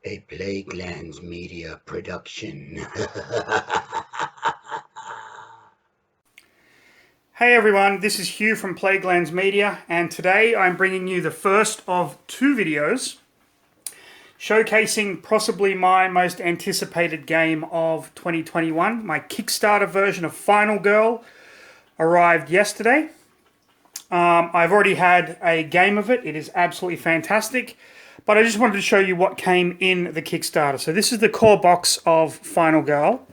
A Plaguelands Media production. Hey everyone, this is Hugh from Plaguelands Media, and today I'm bringing you the first of two videos showcasing possibly my most anticipated game of 2021. My Kickstarter version of Final Girl arrived yesterday. I've already had a game of it. It is absolutely fantastic, but I just wanted to show you what came in the Kickstarter. So this is the core box of Final Girl.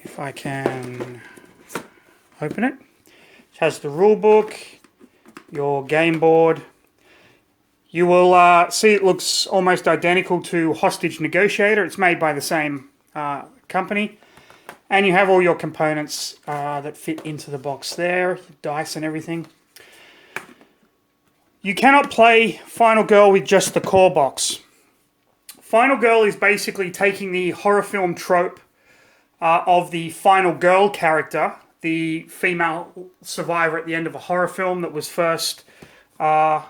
If I can open it. It has the rule book, your game board. You will see it looks almost identical to Hostage Negotiator. It's made by the same company. And you have all your components that fit into the box there, dice and everything. You cannot play Final Girl with just the core box. Final Girl is basically taking the horror film trope of the final girl character, the female survivor at the end of a horror film that was first, the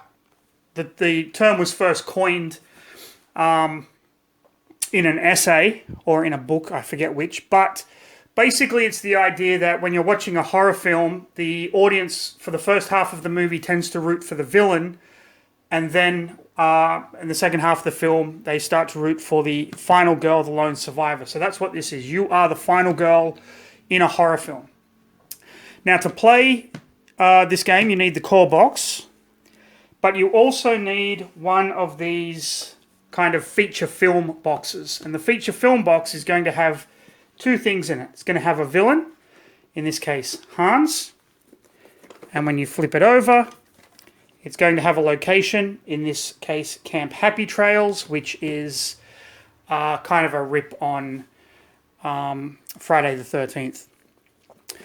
term was first coined in an essay or in a book, I forget which, but basically it's the idea that when you're watching a horror film, the audience for the first half of the movie tends to root for the villain, and then in the second half of the film, they start to root for the final girl, the lone survivor. So that's what this is. You are the final girl in a horror film. Now, to play this game, you need the core box, but you also need one of these kind of feature film boxes. And the feature film box is going to have two things in it. It's going to have a villain, in this case, Hans. And when you flip it over, it's going to have a location, in this case, Camp Happy Trails, which is kind of a rip on Friday the 13th.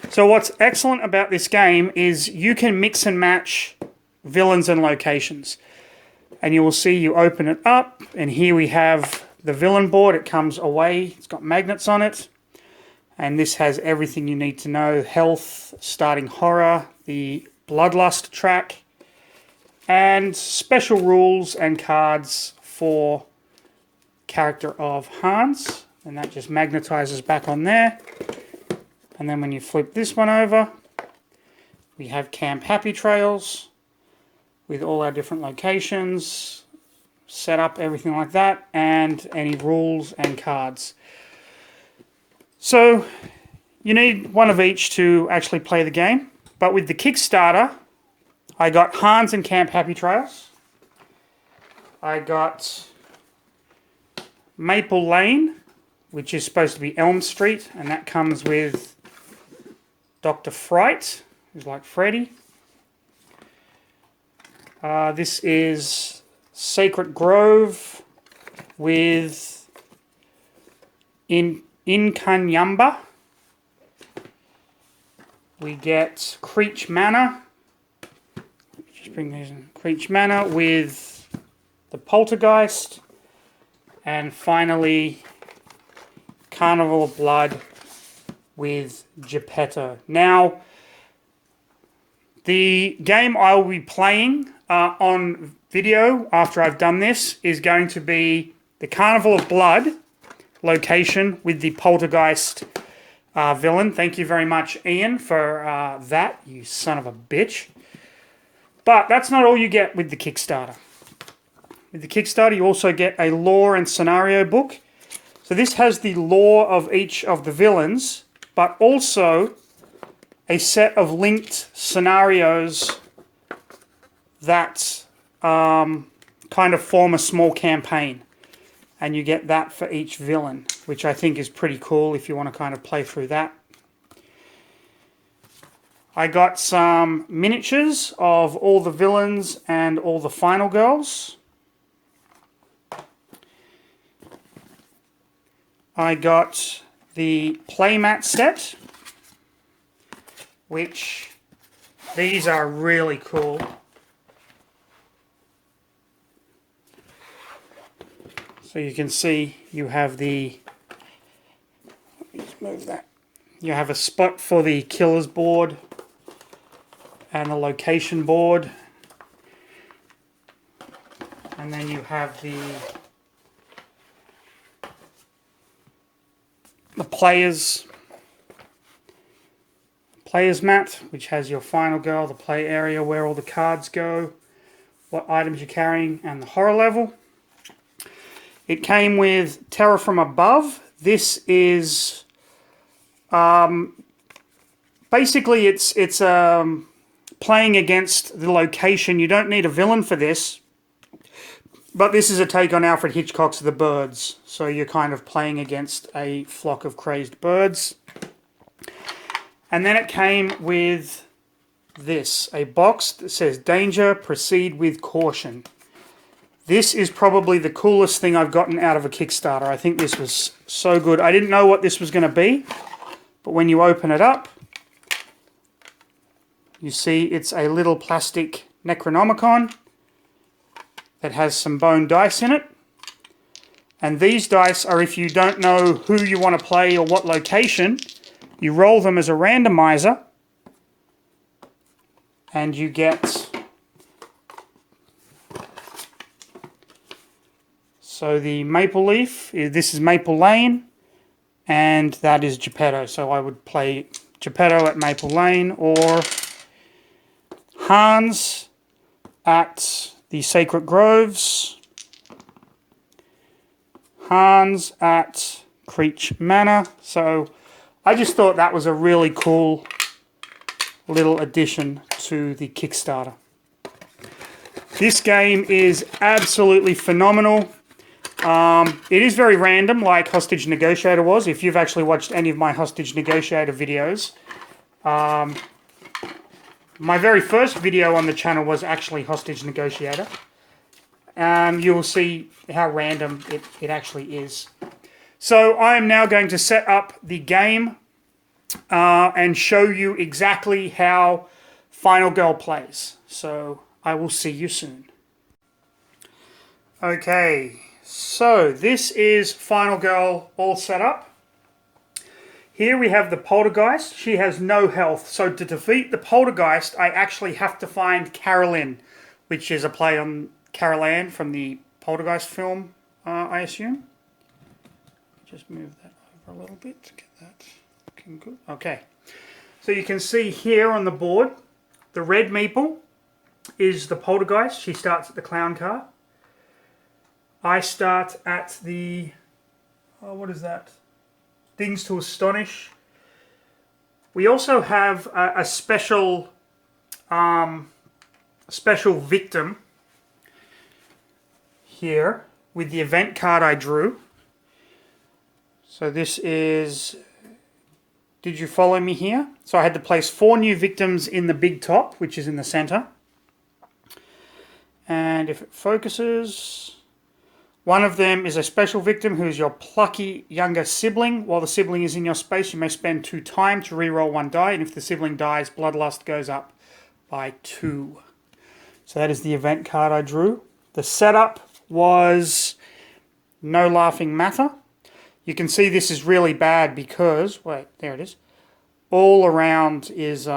So what's excellent about this game is you can mix and match villains and locations. And you will see you open it up, and here we have the villain board. It comes away. It's got magnets on it. And this has everything you need to know. Health, starting horror, the bloodlust track, and special rules and cards for character of Hans. And that just magnetizes back on there. And then when you flip this one over, we have Camp Happy Trails with all our different locations, set up, everything like that, and any rules and cards. So you need one of each to actually play the game. But with the Kickstarter, I got Hans and Camp Happy Trails. I got Maple Lane, which is supposed to be Elm Street, and that comes with Dr. Fright, who's like Freddy. This is Sacred Grove with Incanyamba. We get Creech Manor. Just bring these in. Creech Manor with the Poltergeist. And finally, Carnival of Blood with Geppetto. Now, the game I will be playing on video after I've done this is going to be the Carnival of Blood location with the Poltergeist villain. Thank you very much, Ian, for that, you son of a bitch. But that's not all you get with the Kickstarter. With the Kickstarter, you also get a lore and scenario book. So this has the lore of each of the villains, but also a set of linked scenarios that kind of form a small campaign. And you get that for each villain, which I think is pretty cool if you want to kind of play through that. I got some miniatures of all the villains and all the final girls. I got the Playmat Set, which these are really cool. So you can see you have the, let me just move that. You have a spot for the killer's board and the location board. And then you have the the player's mat, which has your final girl, the play area where all the cards go, what items you're carrying, and the horror level. It came with Terror from Above. This is basically it's playing against the location. You don't need a villain for this, but this is a take on Alfred Hitchcock's The Birds. So you're kind of playing against a flock of crazed birds. And then it came with this, a box that says Danger, Proceed with Caution. This is probably the coolest thing I've gotten out of a Kickstarter. I think this was so good. I didn't know what this was going to be, but when you open it up, you see it's a little plastic Necronomicon that has some bone dice in it. And these dice are, if you don't know who you want to play or what location, you roll them as a randomizer and you get... So the Maple Leaf, this is Maple Lane, and that is Geppetto. So I would play Geppetto at Maple Lane, or Hans at the Sacred Groves, Hans at Creech Manor. So I just thought that was a really cool little addition to the Kickstarter. This game is absolutely phenomenal. It is very random, like Hostage Negotiator was. If you've actually watched any of my Hostage Negotiator videos, my very first video on the channel was actually Hostage Negotiator. You will see how random it actually is. So I am now going to set up the game and show you exactly how Final Girl plays. So I will see you soon. Okay, so this is Final Girl all set up. Here we have the Poltergeist. She has no health. So to defeat the Poltergeist, I actually have to find Carolyn, which is a play on Carol Ann from the Poltergeist film, I assume. Just move that over a little bit to get that looking good. Okay. So you can see here on the board, the red meeple is the Poltergeist. She starts at the clown car. I start at the... Oh, what is that? Things to Astonish. We also have a special victim here with the event card I drew. So this is... Did you follow me here? So I had to place 4 new victims in the big top, which is in the center. And if it focuses... One of them is a special victim who is your plucky younger sibling. While the sibling is in your space, you may spend 2 time to reroll 1 die, and if the sibling dies, Bloodlust goes up by 2. So that is the event card I drew. The setup was No Laughing Matter. You can see this is really bad because, wait, there it is. All around is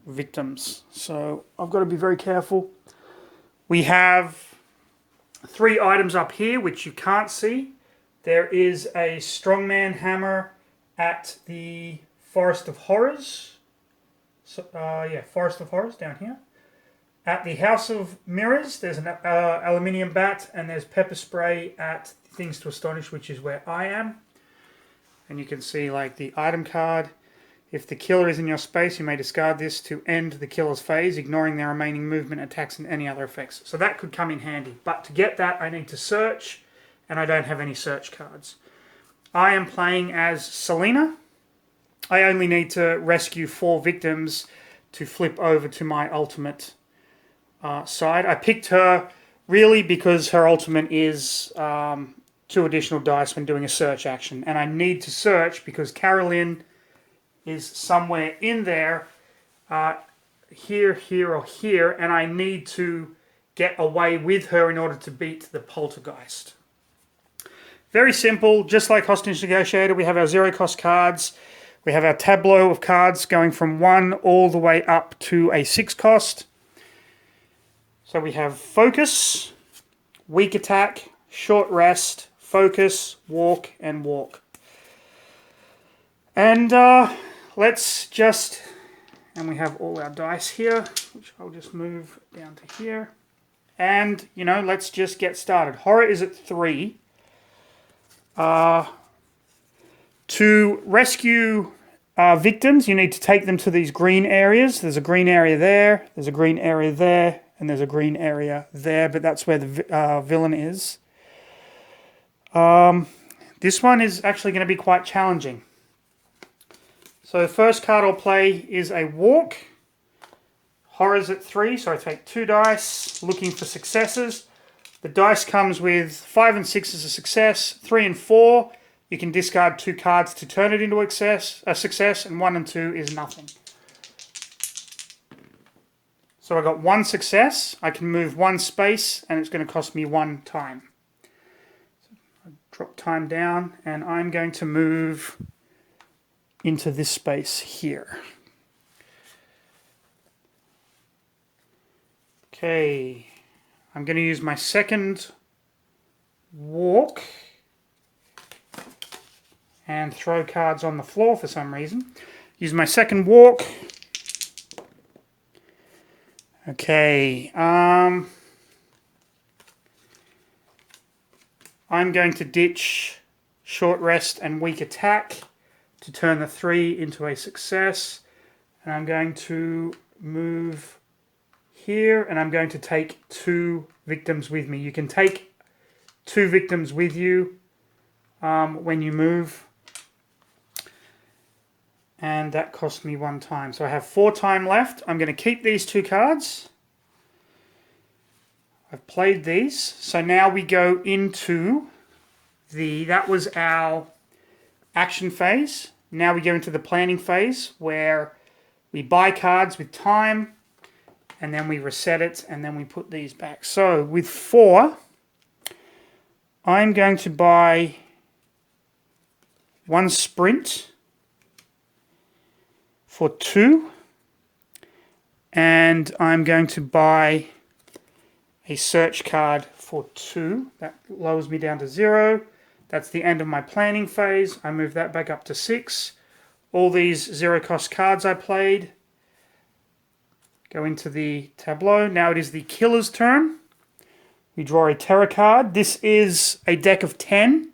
victims. So I've got to be very careful. We have 3 items up here which you can't see. There is a strongman hammer at the Forest of Horrors. So, Forest of Horrors down here. At the House of Mirrors, there's an aluminium bat, and there's pepper spray at Things to Astonish, which is where I am. And you can see like the item card. If the killer is in your space, you may discard this to end the killer's phase, ignoring their remaining movement, attacks, and any other effects. So that could come in handy. But to get that, I need to search, and I don't have any search cards. I am playing as Selena. I only need to rescue 4 victims to flip over to my ultimate side. I picked her really because her ultimate is 2 additional dice when doing a search action. And I need to search because Carolyn is somewhere in there, here, here, or here, and I need to get away with her in order to beat the Poltergeist. Very simple, just like Hostage Negotiator, we have our 0 cost cards. We have our tableau of cards going from 1 all the way up to a 6 cost. So we have Focus, Weak Attack, Short Rest, Focus, Walk, and Walk. And let's just, and we have all our dice here, which I'll just move down to here. And, you know, let's just get started. Horror is at 3. To rescue victims, you need to take them to these green areas. There's a green area there, there's a green area there, and there's a green area there, but that's where the villain is. This one is actually going to be quite challenging. So the first card I'll play is a walk. Horror's at 3, so I take 2 dice, looking for successes. The dice comes with 5 and 6 as a success, 3 and 4. You can discard 2 cards to turn it into a success, and 1 and 2 is nothing. So I got 1 success. I can move 1 space, and it's going to cost me 1 time. So I drop time down, and I'm going to move into this space here. Okay, I'm going to use my second walk and throw cards on the floor for some reason. Use my second walk. Okay, I'm going to ditch short rest and weak attack to turn the 3 into a success. And I'm going to move here, and I'm going to take 2 victims with me. You can take 2 victims with you when you move. And that cost me 1 time. So I have 4 time left. I'm going to keep these 2 cards. I've played these. So now we go into that was our action phase. Now we go into the planning phase where we buy cards with time, and then we reset it, and then we put these back. So with 4, I'm going to buy 1 sprint for 2, and I'm going to buy a search card for 2. That lowers me down to 0. That's the end of my planning phase. I move that back up to 6. All these 0 cost cards I played go into the tableau. Now it is the killer's turn. We draw a terror card. This is a deck of 10.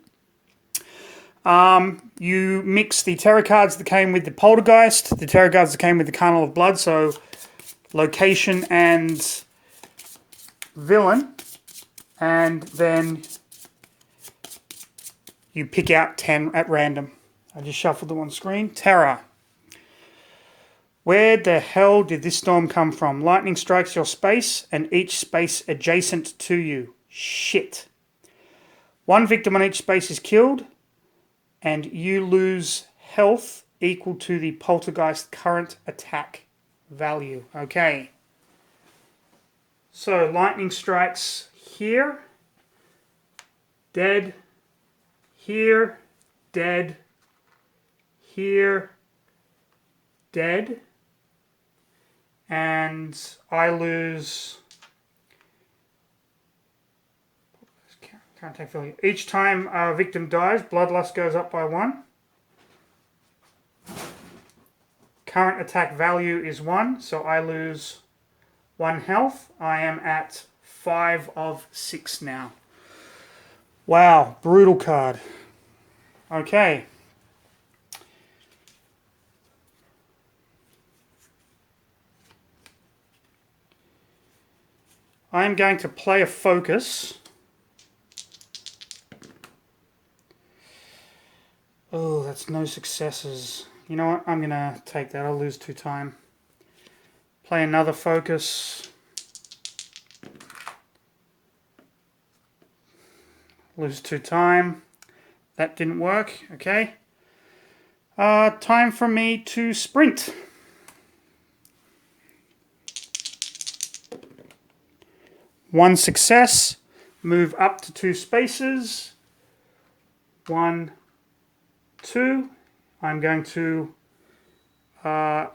You mix the terror cards that came with the poltergeist, the terror cards that came with the carnal of blood, so location and villain, and then you pick out 10 at random. I just shuffled them on screen. Terror. Where the hell did this storm come from? Lightning strikes your space and each space adjacent to you. Shit. 1 victim on each space is killed, and you lose health equal to the poltergeist current attack value. Okay. So lightning strikes here. Dead. Here. Dead. Here. Dead. And I lose... Can't take value. Each time a victim dies, bloodlust goes up by 1. Current attack value is 1, so I lose 1 health. I am at 5 of 6 now. Wow, brutal card. Okay. I'm going to play a focus. Oh, that's no successes. You know what? I'm going to take that. I'll lose 2 time. Play another focus. Lose 2 time. That didn't work. Okay. Time for me to sprint. One success. Move up to 2 spaces. 1, 2. I'm going to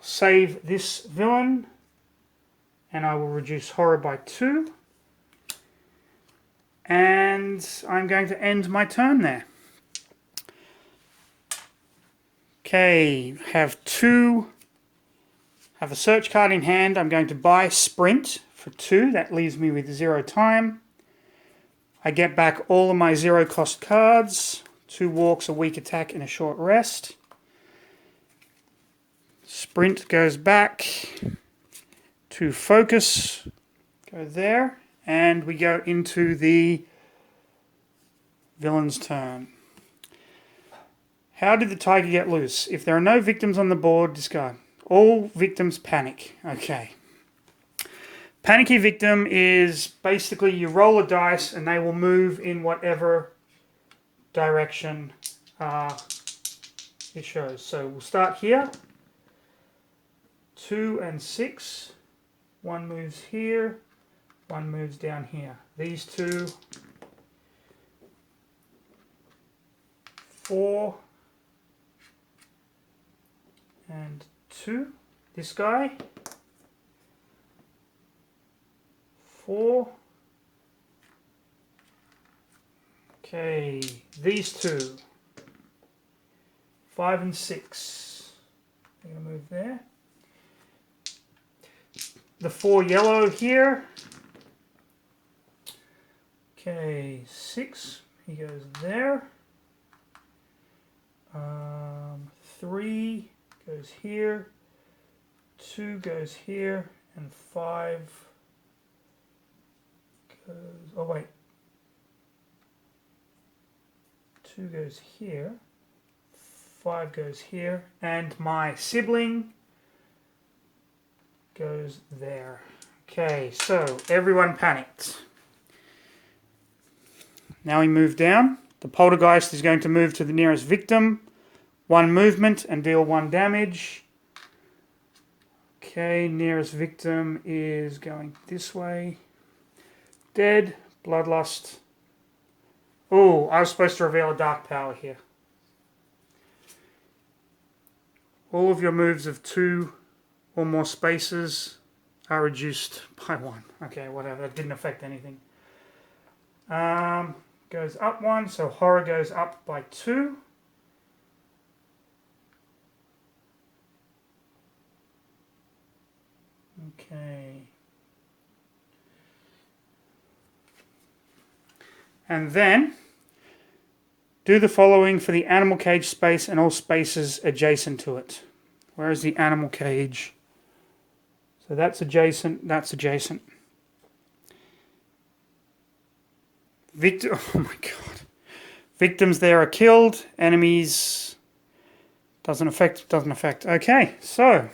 save this villain, and I will reduce horror by 2. And I'm going to end my turn there. Okay, have a search card in hand. I'm going to buy sprint for 2. That leaves me with 0 time. I get back all of my 0 cost cards. 2 walks, a weak attack, and a short rest. Sprint goes back to focus. Go there. And we go into the villain's turn. How did the tiger get loose? If there are no victims on the board, discard. All victims panic. Okay. Panicky victim is basically you roll a dice and they will move in whatever direction it shows. So we'll start here. 2 and 6. 1 moves here. 1 moves down here. These 2. 4. And 2. This guy. 4. Okay, these 2. 5 and 6. I'm going to move there. The 4 yellow here. Okay, 6. He goes there. 3 goes here. 2 goes here. And 5 goes... Oh, wait. 2 goes here. 5 goes here. And my sibling goes there. Okay, so everyone panicked. Now we move down. The poltergeist is going to move to the nearest victim. 1 movement and deal 1 damage. Okay, nearest victim is going this way. Dead. Bloodlust. Oh, I was supposed to reveal a dark power here. All of your moves of 2 or more spaces are reduced by 1. Okay, whatever. That didn't affect anything. Goes up 1, so horror goes up by 2. Okay. And then do the following for the animal cage space and all spaces adjacent to it. Where is the animal cage? So that's adjacent, that's adjacent. Oh my god. Victims there are killed, enemies doesn't affect. Okay, so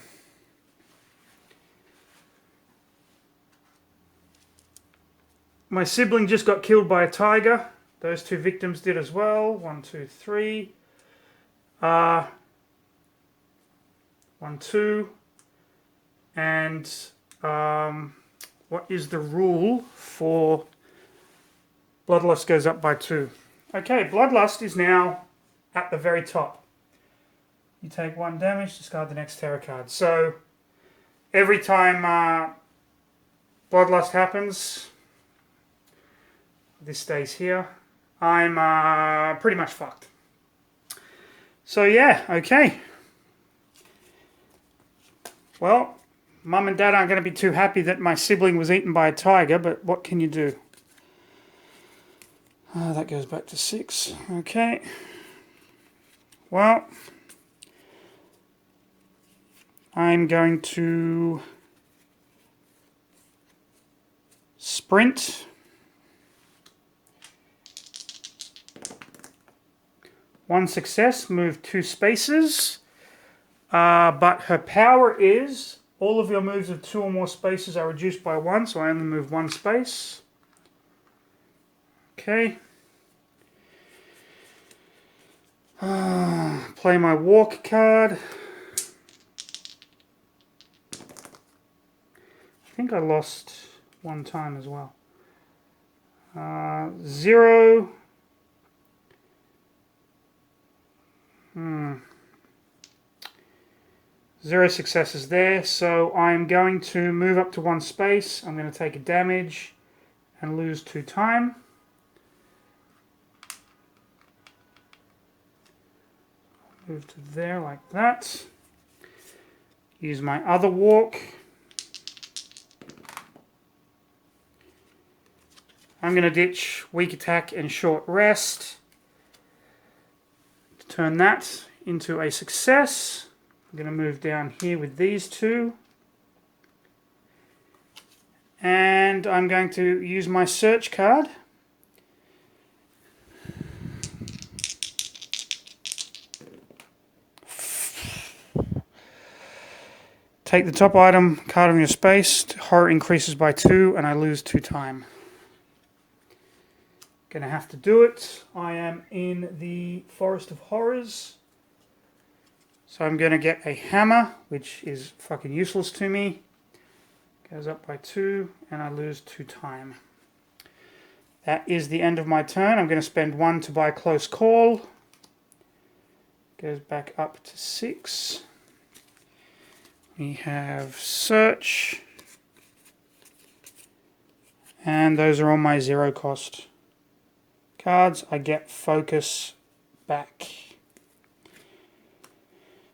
my sibling just got killed by a tiger. Those 2 victims did as well. 1, 2, 3. 1, 2. And what is the rule for Bloodlust goes up by 2? Okay, Bloodlust is now at the very top. You take 1 damage, discard the next tarot card. So every time Bloodlust happens, this stays here, I'm pretty much fucked. So yeah, okay. Well, Mum and Dad aren't going to be too happy that my sibling was eaten by a tiger, but what can you do? That goes back to 6. Okay. Well, I'm going to sprint. 1 success, move 2 spaces. But her power is all of your moves of 2 or more spaces are reduced by 1, so I only move 1 space. Okay. Play my walk card. I think I lost 1 time as well. 0. 0 successes there, so I'm going to move up to 1 space. I'm going to take a damage and lose 2 time. Move to there like that. Use my other walk. I'm going to ditch weak attack and short rest. Turn that into a success. I'm going to move down here with these two. And I'm going to use my search card. Take the top item card on your space. Horror increases by 2 and I lose 2 time. Gonna have to do it. I am in the Forest of Horrors. So I'm gonna get a hammer, which is fucking useless to me. Goes up by 2 and I lose 2 time. That is the end of my turn. I'm gonna spend 1 to buy Close Call. Goes back up to 6. We have Search. And those are all my 0 cost cards. I get Focus back.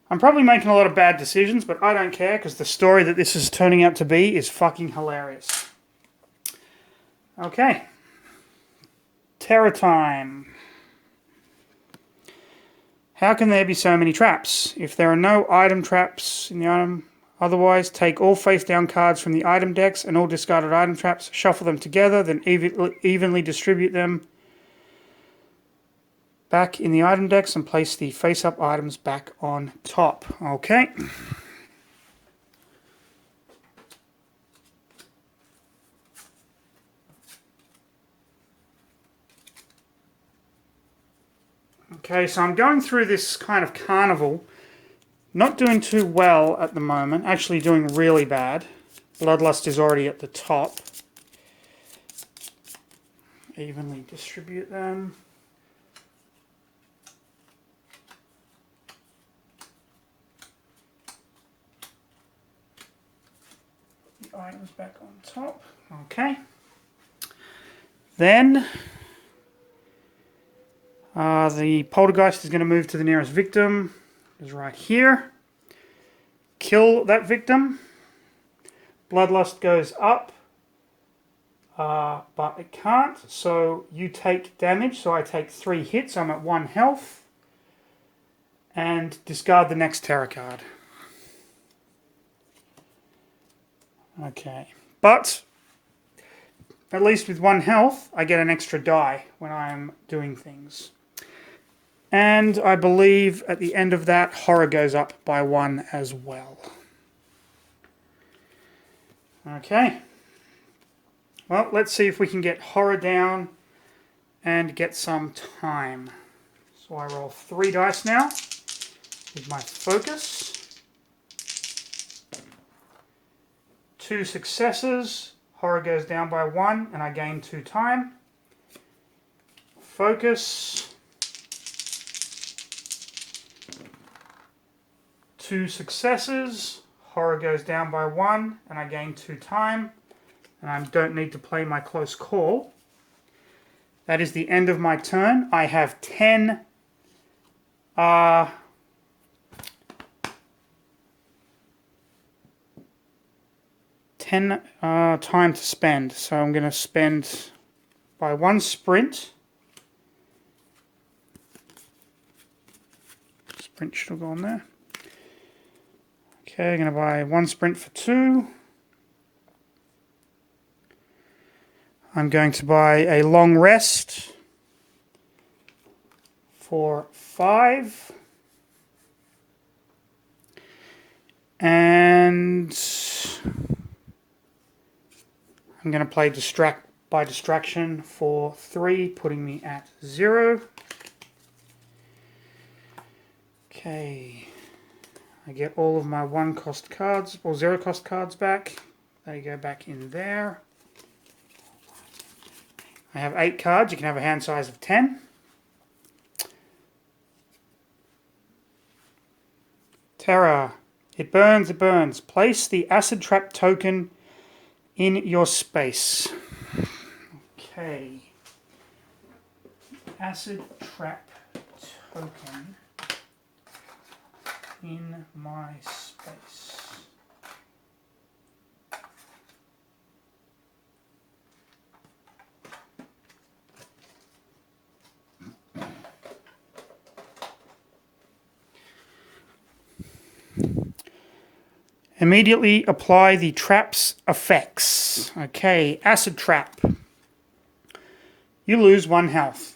I'm probably making a lot of bad decisions, but I don't care because the story that this is turning out to be is fucking hilarious. Okay. Terror time. How can there be so many traps? If there are no item traps in the item, otherwise take all face-down cards from the item decks and all discarded item traps, shuffle them together, then evenly distribute them back in the item decks and place the face-up items back on top. Okay. Okay, so I'm going through this kind of carnival. Not doing too well at the moment. Actually doing really bad. Bloodlust is already at the top. Evenly distribute them. The items back on top. Okay. Then the poltergeist is going to move to the nearest victim. Is right here. Kill that victim. Bloodlust goes up. But it can't. So you take damage. So I take 3 hits. I'm at 1 health. And discard the next terror card. Okay. But at least with 1 health, I get an extra die when I'm doing things. And I believe at the end of that, horror goes up by 1 as well. Okay. Well, let's see if we can get horror down and get some time. So I roll 3 dice now with my focus. 2 successes. Horror goes down by 1 and I gain 2 time. Focus. 2 successes. Horror goes down by 1 and I gain 2 time. And I don't need to play my Close Call. That is the end of my turn. I have 10 time to spend. So I'm going to spend by 1 sprint. Sprint should have gone there. Okay, I'm going to buy 1 sprint for 2. I'm going to buy a long rest for 5. And I'm going to play Distract by Distraction for 3, putting me at 0. Okay. I get all of my 1 cost cards, or 0 cost cards back. They go back in there. I have 8 cards. You can have a hand size of 10. Terror. It burns, it burns. Place the acid trap token in your space. Okay. Acid trap token in my space. Immediately apply the trap's effects. Okay, acid trap. You lose 1 health.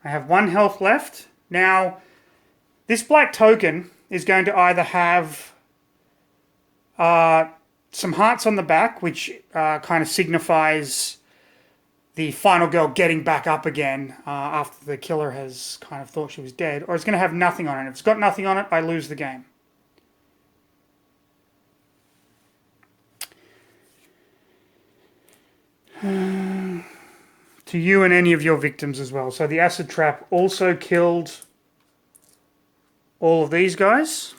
I have 1 health left. Now, this black token is going to either have some hearts on the back, which kind of signifies the final girl getting back up again after the killer has kind of thought she was dead, or it's going to have nothing on it. If it's got nothing on it, I lose the game. To you and any of your victims as well. So the acid trap also killed all of these guys,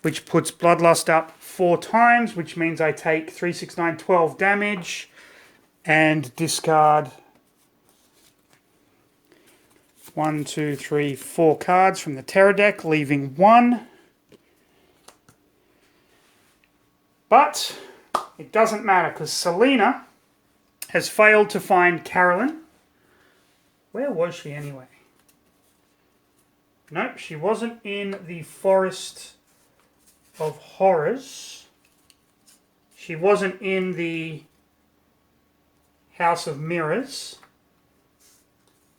which puts Bloodlust up 4 times, which means I take 3, 6, 9, 12 damage and discard 1, 2, 3, 4 cards from the Terror deck, leaving 1. But it doesn't matter because Selena has failed to find Carolyn. Where was she anyway? Nope, she wasn't in the Forest of Horrors. She wasn't in the House of Mirrors.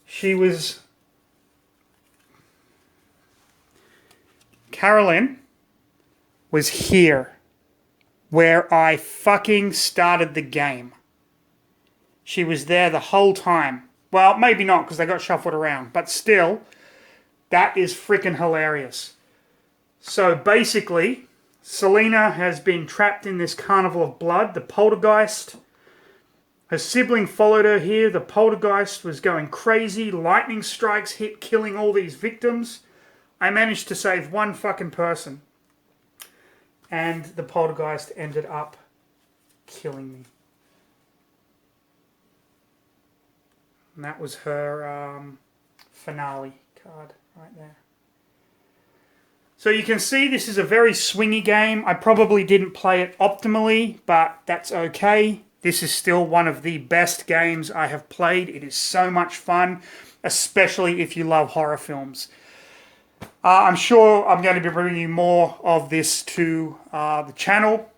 She was... Carolyn was here, where I fucking started the game. She was there the whole time. Well, maybe not, because they got shuffled around. But still, that is freaking hilarious. So basically, Selena has been trapped in this carnival of blood. The poltergeist. Her sibling followed her here. The poltergeist was going crazy. Lightning strikes hit, killing all these victims. I managed to save 1 fucking person. And the poltergeist ended up killing me. And that was her finale card right there. So you can see this is a very swingy game. I probably didn't play it optimally, but that's okay. This is still one of the best games I have played. It is so much fun, especially if you love horror films. I'm sure I'm going to be bringing you more of this to the channel.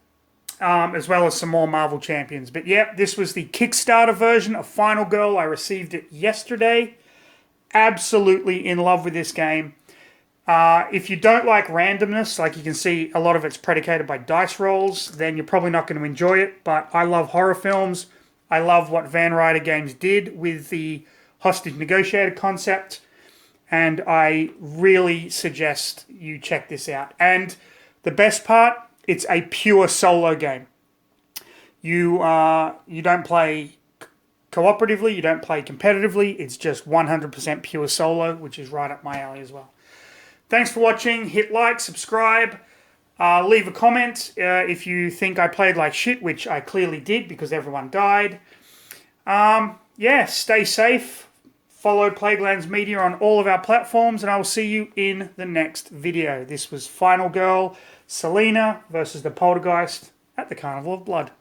As well as some more Marvel Champions. But yeah, this was the Kickstarter version of Final Girl. I received it yesterday. Absolutely in love with this game. If you don't like randomness, like you can see a lot of it's predicated by dice rolls, then you're probably not going to enjoy it. But I love horror films. I love what Van Ryder Games did with the hostage negotiator concept. And I really suggest you check this out. And the best part, it's a pure solo game. You don't play cooperatively, you don't play competitively. It's just 100% pure solo, which is right up my alley as well. Thanks for watching. Hit like, subscribe, leave a comment if you think I played like shit, which I clearly did because everyone died. Yeah, stay safe. Follow Plaguelands Media on all of our platforms, and I will see you in the next video. This was Final Girl, Selena versus the Poltergeist at the Carnival of Blood.